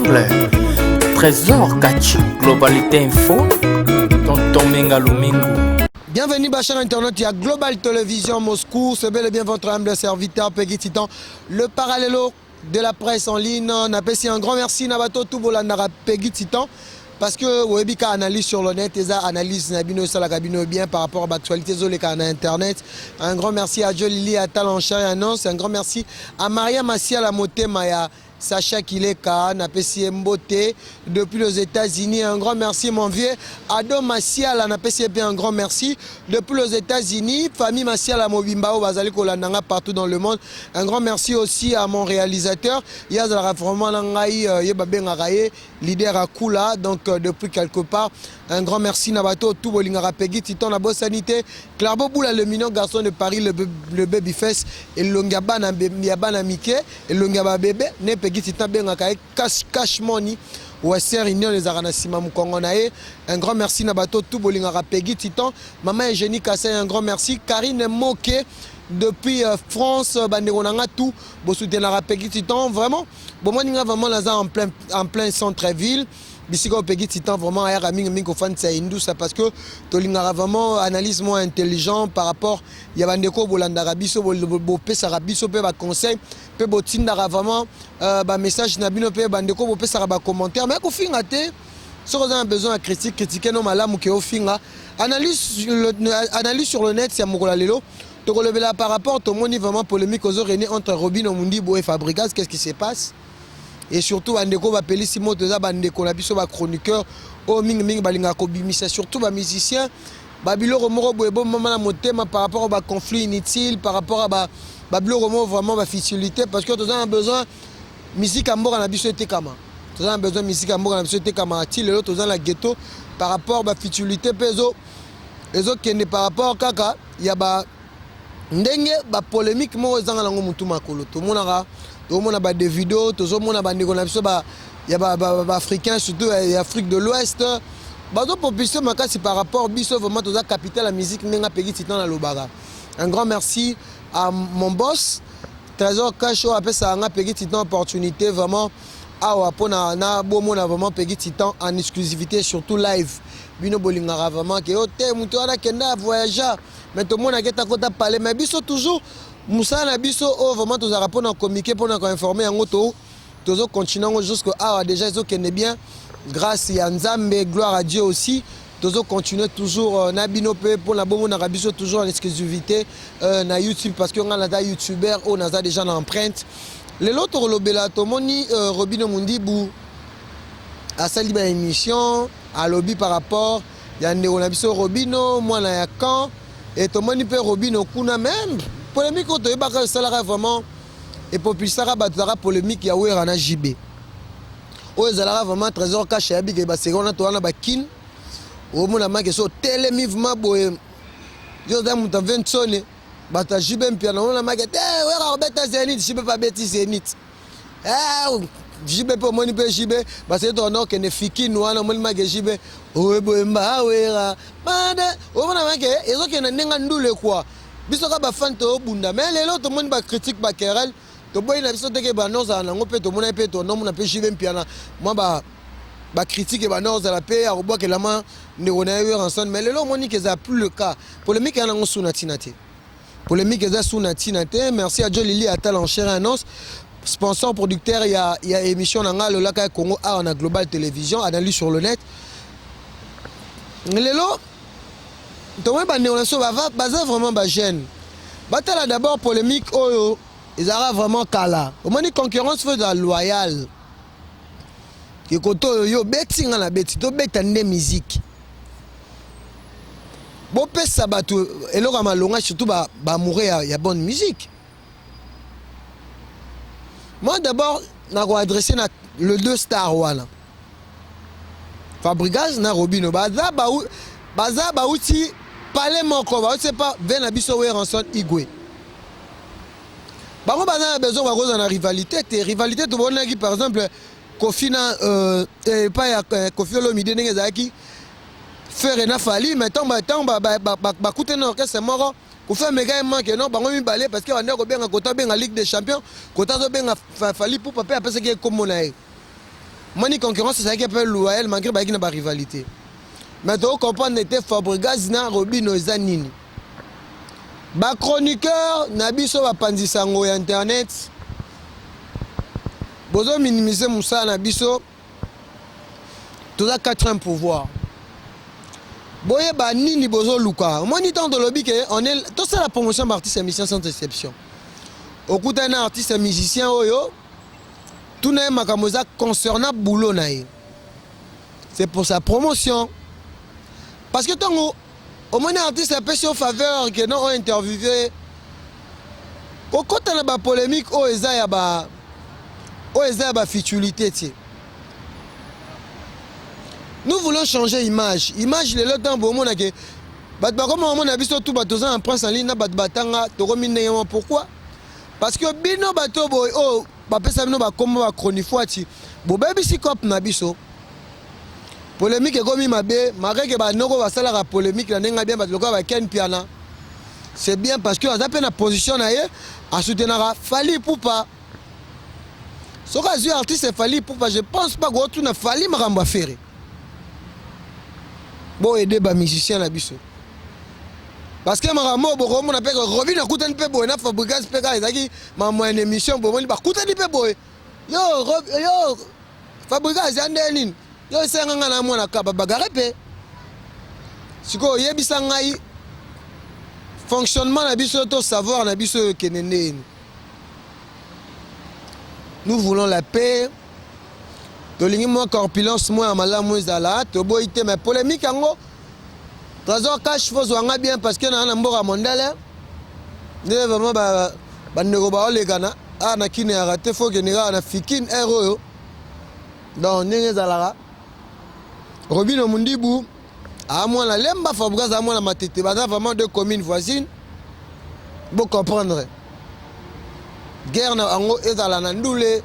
simple. Trésor Kachi, Globalité Info, Tonton Menga Lumingo. Bienvenue, Bachar Internet, il y a Global Télévision Moscou, c'est bel et bien votre humble serviteur Peggy Titan, le parallélo de la presse en ligne. On appelle ici un grand merci Nabato Toubolandara Peggy Titan. Parce que Webika analyse sur le net, et analyse Nabino Salakabino bien par rapport à l'actualité Zoleka en internet. Un grand merci à Jolili, à Talancha et Annonce. Un grand merci à Maria Massia Lamote Maya, Sacha Kileka, Napesi Mbote depuis les États-Unis. Un grand merci mon vieux. Ado Massia la Napesi un grand merci depuis les États-Unis. Famille Massia la Mobimbao Bazali Kolandanga partout dans le monde. Un grand merci aussi à mon réalisateur. Yazara vraiment Langai Yebabengaye, leader à Kula. Donc depuis quelque part, un grand merci Nabato tout Bolingara Peggy Titan la bonne sanité. Clarbo Boula le mignon garçon de Paris le babyface et Longabana Yabana Mike et Longaba bébé ne Peggy Titan Bengaka cash money Ouasser Union les Aranasima Mukongonae. Un grand merci Nabato tout Bolingara Peggy Titan. Maman Eugénie Kassé un grand merci. Karine Moke depuis France, Banderonanga tout, Bosutenara Peggy Titan vraiment. Bon moi ninga vraiment là en plein centre-ville. Bisiko Peggy Titan vraiment à Raming Minko fan c'est hindou ça parce que Tolingara vraiment analyse moins intelligent par rapport il y a Bandeko Bolandara biso bo pesara biso pe ba conseil pe botindara vraiment ba message na bino pe Bandeko bo pesara ba commentaire mais ko finga te so on a besoin de critiquer nos malamu ke o finga analyse sur le net c'est Mokola lelo to kolebela par rapport au moni vraiment polémique aux réunis entre Robin Omundibo et Fabregas qu'est-ce qui se passe. Et surtout, Bandeko va appeler Simon Toza, Bandeko, la biso, chroniqueur, oh Ming Balinga Kobimisa, surtout les musiciens, Babilo Romoro Boebo, maman la par rapport au conflit inutile, par rapport à Babilo Romoro vraiment ma facilité, parce que Toza a besoin de musique à mort à la biso et Tekama. Toza a besoin de musique à mort à la biso et Tekama, et l'autre Toza la ghetto, par rapport à la facilité, les autres qui n'est par rapport à Kaka, il y a des polémiques, moi, ils ont un peu de tout le monde a tout le monde a des vidéos, tout le monde a des il y a africains, surtout l'Afrique de l'Ouest. C'est par rapport à vraiment la capitale la musique Nenga Peggy Titan dans l'Obaga. Un grand merci à mon boss, Trésor Cacho, après ça a Peggy Titan opportunité vraiment à vraiment Peggy Titan en exclusivité, surtout live. Bino Bolingara vraiment que hôtel Moutoana Kenda voyager, mais tout le monde a parlé, mais biso toujours. Moussa Nabiso, vraiment, tous les rapports ont communiqué pour nous informer en auto. Tous continuons jusqu'à déjà, ils ont bien. Grâce à Nzambe, gloire à Dieu aussi. Tous continuons toujours. Nabino pour la bonne Arabiso toujours en exclusivité na YouTube parce qu'on a des youtubeurs, on a déjà l'empreinte. Les autres lobela tomoni Robino Mundibou à sa libre émission à lobby par rapport. Il y a un Nabiso Robino, moi na Yakan et tomoni pe Robino kuna même. Polémique autour de salaire vraiment et pour plus ça battra polémique ya oué rana JB. O ezala vraiment trésor caché abi ba seconde to na ba kin. O mona ma que so télé mouvement boy. Yo da muta 20 sonne bata JB mpia na mona ma que oué Robert Zenit JB pas bêti Zenit. JB pour moni pe JB ba c'est ton nom que ne fiki no na moni ma que JB o boy mba ouéra. Bada o mona ma que ezo que na nenga ndule quoi. Bisoka ba fan to bunda mais les autres monde ba critique ba querelle to boy na biso teke ba noza na ngope to mona pe to non mona pe jive mpiana moi ba critique ba noza la pe a robo ke la main ne on a eu ensemble mais les autres moni que ça plus le cas polémique na ngo suna tinate polémique za suna tinate merci à Jolili à Talancher annonce sponsor producteur il y a émission na le Laka Congo a on a Global Télévision analyse sur le net les autres donc on a vraiment ba jeune. Batala d'abord polémique oyo, ils aura vraiment kala. Au moins concurrence fait de loyal. Qui koto yo betting na beti to betande musique. Bo pesa batu eloko malonga surtout ba mourir ya bonne musique. Moi d'abord na ko adresser na le deux stars wana. Fabregas na Robino baza ba uti parler mon combat, je sais pas, ben abiso we ranson igwe. Bah on a besoin de cause en rivalité, rivalité tout bon qui par exemple Kofina pas Kofi Olomide n'ezaki faire na fali mais tant ba coûter non que c'est mort. Ko faire méga manque non bango mi balé parce que on est bien à côté bien en Ligue des Champions, côté bien fali pour papa parce que comme on a Moi, ni concurrence, c'est qui est loyal, malgré qu'il n'y a pas de rivalité. Mais tu comprends que Fabregas na Robinho Zanini. Ba chroniqueur, Nabiso va pandisango internet. Bozo minimiser Moussa Nabiso. Tout ça 4 ans pouvoir. Boye ba nini bozo luka. Moi ni tant de lobby que on est tout ça la promotion d'artistes et musiciens sans exception. Au coup d'un artiste et musicien oyo tout n'est makamoza concernant boulot naï. C'est pour sa promotion. Parce que tant au moins un artiste a payé en faveur que nous ont interviewé. Au côté de la polémique, au Eza ba futilité. Nous voulons changer image. Image le temps pour moi que comme on a vu tout bateau en presse en ligne batanga to pourquoi? Parce que bino bateau boy oh ba pesa bino ba comme ba chronifuati. Bo baby si cop na biso. Polémique comme mabe, malgré que ba noko ba sala la polémique la nenga bien ba loka ba ken piana. C'est bien parce que ça peut na position na ye à soutenir Fally Ipupa. Ce que artiste Fally Ipupa, je pense pas que tu na Fally maramba faire. Bon aider ba musicien na biso. Parce que maramo bo mo na pe Robin na kutani pe boy na Fabregas pe ka ezaki ma moyenne émission bo mo ba kutani pe boy. Yo Fabregas andeni. Yo senga na mwana ka bagare pe. Siko yebisa ngai fonctionnement na biso to savoir na biso kenene. Nous voulons la paix. Tolingi moi corpulence moi malamu ezala to boité mais polémique yango. Trésor cash faut zwanga bien parce que na mboka mondele. Ne vraiment ba ndeko ba olegana na kine ya raté faut que nira na fikin héros. Donc ndenge ezalaka. Robinho Mundibu à moi la lemba Fabregas à moi la matete bana vraiment deux communes voisines. Vous comprendre. Guerre na ango ezala na ndule.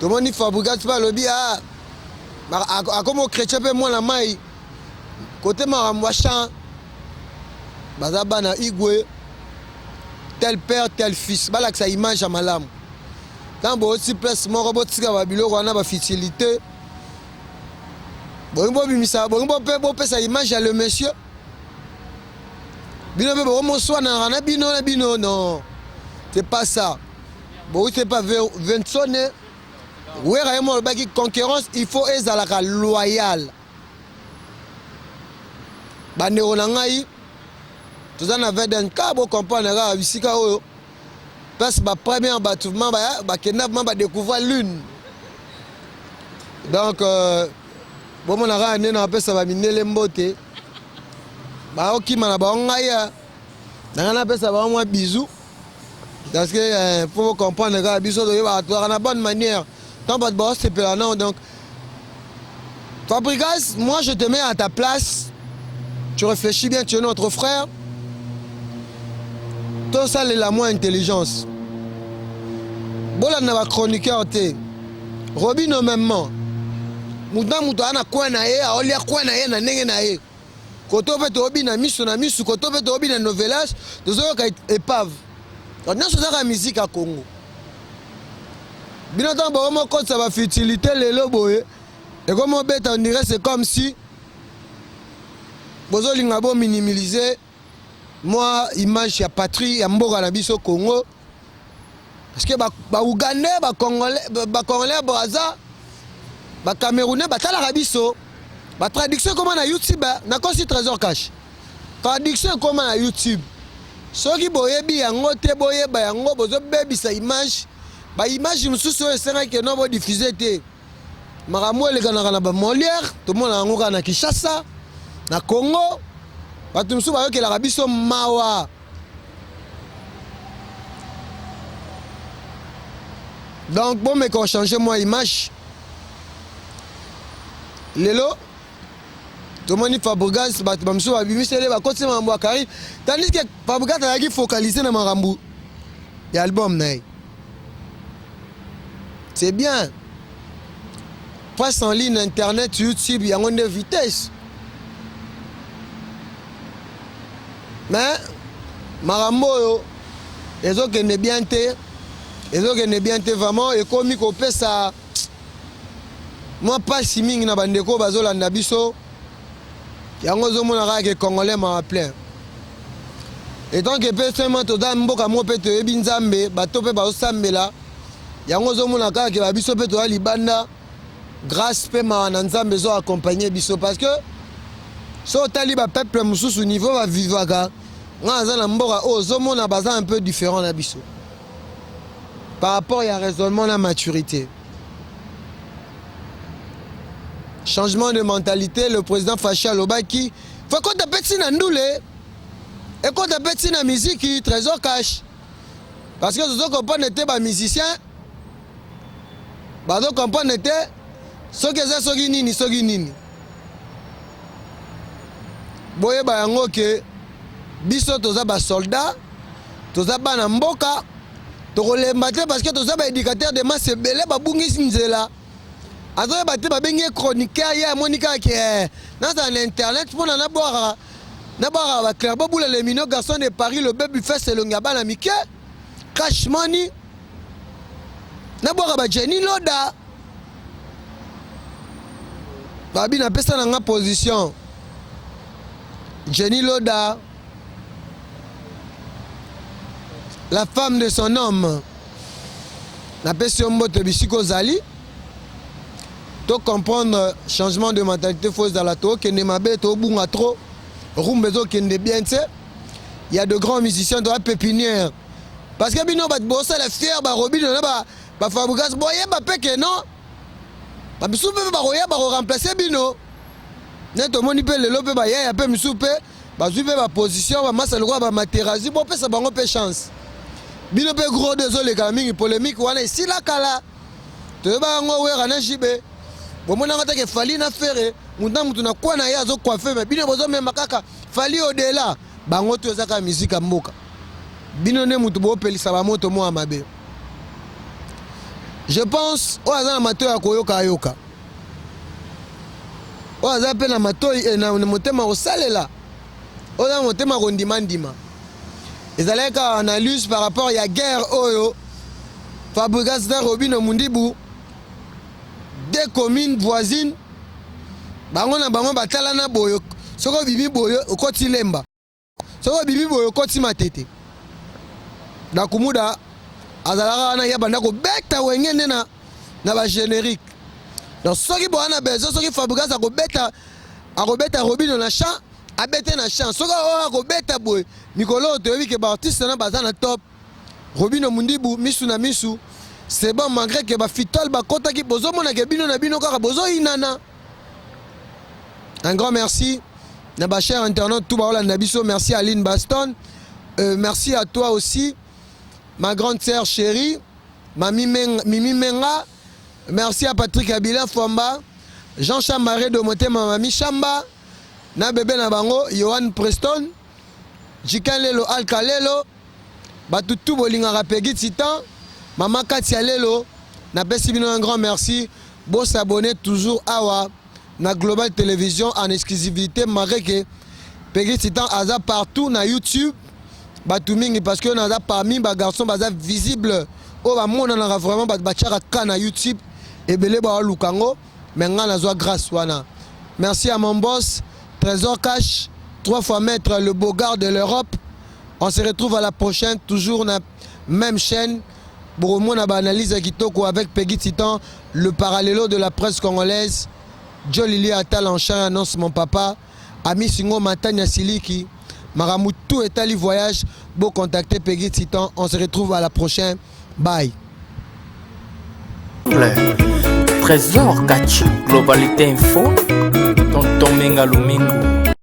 Tout le monde Fabregas pas le bien. A comme chrétien pe moi la mai. Côté maramwachan. Bazaba na igwe. Tel père tel fils. Balak sa image à malam. Quand bo aussi place mon robot tika babilo on a ba futilité. Bon bimisa bon pe sa image à le monsieur. Bino pe bon mo soin na bino non. C'est pas ça. Bon c'est pas Vincent. Oui, vraiment, le concurrence, il faut être loyal. Bandero nangai, tout ça n'avait d'un cas, vous comprenez, ici, parce que le premier bâtiment, va découvrir l'une. Donc, bon, on a un peu ça va miner les mbotés. Ok, on a un ça va moi bisous. Parce que, pour comprendre, bisous, on a une bonne manière. Donc, Fabregas, moi je te mets à ta place. Tu réfléchis bien, tu es notre frère. Tout ça, c'est la moins intelligence. Bola n'a pas chroniqueur. Robinho même. Mouda ana quoi na ye, a olia quoi na ye na nenge na ye. Koto pe to obi na misu, koto pe to obi na novelage, to zo ka épave. On a ça la musique à Congo. Bien entendu, quand ça va futilité les lobos et comme on bête on dirait c'est comme si bozo lingabo minimaliser moi image ya patrie ya mboka na biso Congo parce que ba Ougandais ba Congolais Brazza ba Camerounais ba tala biso ba traduction comment na YouTube na kosi trésor cash traduction comment na YouTube soki boyebi yango te boyeba yango bozo bebisa image. Ba image mususu esera ke no bo diffuser te makambo elekana na ba Molière to mona ngo na Kinshasa na Congo batu mususu ba yokela biso mawa donc bon mais qu'on change moi image lelo to moni Fabregas batu mususu ba bimisele ba kotse mambo akari tandis que Fabregas a qui focaliser na makambo ya album nae. C'est bien. Presse en ligne, internet, YouTube, il y a une vitesse. Mais, Marambo, les autres qui ne bien te, vraiment, et comme il ça, moi pas si mingi na bandeko bazolanda biso yango zomona kaka ke congolais ma plein et donc pe seulement toza mboka mo pe toyebi nzambe bato pe bazosambela yango zomona kaka ke babiso pe toza libanda grâce pe ma na nzambe zo accompagner biso parce que so tali ba peuple mususu niveau ba vivaka nga za na mboka o zomona baza un peu différent na biso par rapport à raisonnement la maturité. Changement de mentalité, le président Facha Lobaki. Faut qu'on t'appelle si na ndoule. Et qu'on t'appelle si na musique, trésor cash. Parce que ceux qui comprennent n'étaient pas musiciens. Ceux qui comprennent n'étaient ceux qui sont nini, ceux qui nini. Boye ba yango ke biso toza ba soldat, toza ba na mboka, tokolemba te parce que toza ba éducateur de masse belé ba bungisi nzela. Azoye bate babengi chroniqueur ya monika ke dans internet pour na boire ba clair boule les mino garçons de Paris le baby fait c'est le ngaba mike cash money na boire ba Jenny Loda babi na pesa na nga position Jenny Loda la femme de son homme na pesa mbote bisiko zali. To comprendre changement de mentalité fausse dans la tour que ne mabe to bunga trop rumbezo qui ne bien tu il y a de grands musiciens dans la pépinière parce que bino bat bossa la fière ba robino na ba fabrikas boye ba peke non ba bisupe ba roya ba remplacer bino neto moni pe le lope ba ya pe misupe ba zupe ba position ba masa le roi ba materazi bo pe sa bango pe chance bino pe gros désolé quand même polémique wana ici la kala te ba ngo we rana jibe bomona ngata ke fali na fere munda mutu na kwa na ya zo coiffer mais bino bozo même kaka fali au-delà bango to ezaka musique ya mboka bino ne mutu bo pelisa ba moto mo amabe je pense o azana mato ya koyoka yoka o azana pe na mato na motema osalela o na motema kondimandima ezalaka analyse par rapport ya guerre oyo Fabregas da Robino Mundibu des communes voisines bango na bango batala na boyo soko bibi boyo okoti lemba soko bibi boyo okoti matete na kumuda azalaka na ya banda ko beta wengene na ba générique donc soki bo na bezo soki Fabregas akobeta Robino na chant abete na chant soko akobeta boyo mikolo to yebi ke ba artiste na bazana top Robino Mundibu misu na misu. C'est bon malgré que ba fitol ba kota ki bozo mona ke bino na bino kaka bozo inana. Un grand merci na ba cher internaute tout ba olanda biso, merci à Aline Baston. Merci à toi aussi ma grande sœur chérie Mimi Menga. Merci à Patrick Abila Fomba, Jean Chamaré de Motema Mami Chamba na bébé na bango Johan Preston Jikalelo Alkalelo batutu bolinga rapegi titan. Maman Katia Lelo, na pesi bino un grand merci. Bon s'abonner toujours awa na Global Télévision en exclusivité marqué Peggy Titan aza partout na YouTube. Batumingi parce que naza parmi ba garçon baza visible o ba mona na vraiment ba chaka ka na YouTube et belé ba lukango mais nga na zo grâce wana. Merci à mon boss Trésor Cash 3 fois maître le beau gars de l'Europe. On se retrouve à la prochaine toujours na même chaîne. Pour moi, on a analyse Kitoko avec Peggy Titan, le parallélo de la presse congolaise. Joe Lili Atal en chant annonce mon papa. Ami Singo Matania Siliki. Maramoutou et Ali Voyage. Beau contacter Peggy Titan. On se retrouve à la prochaine. Bye. Trésor Kachi, Globalité Info. Tonton Menga Lumingo.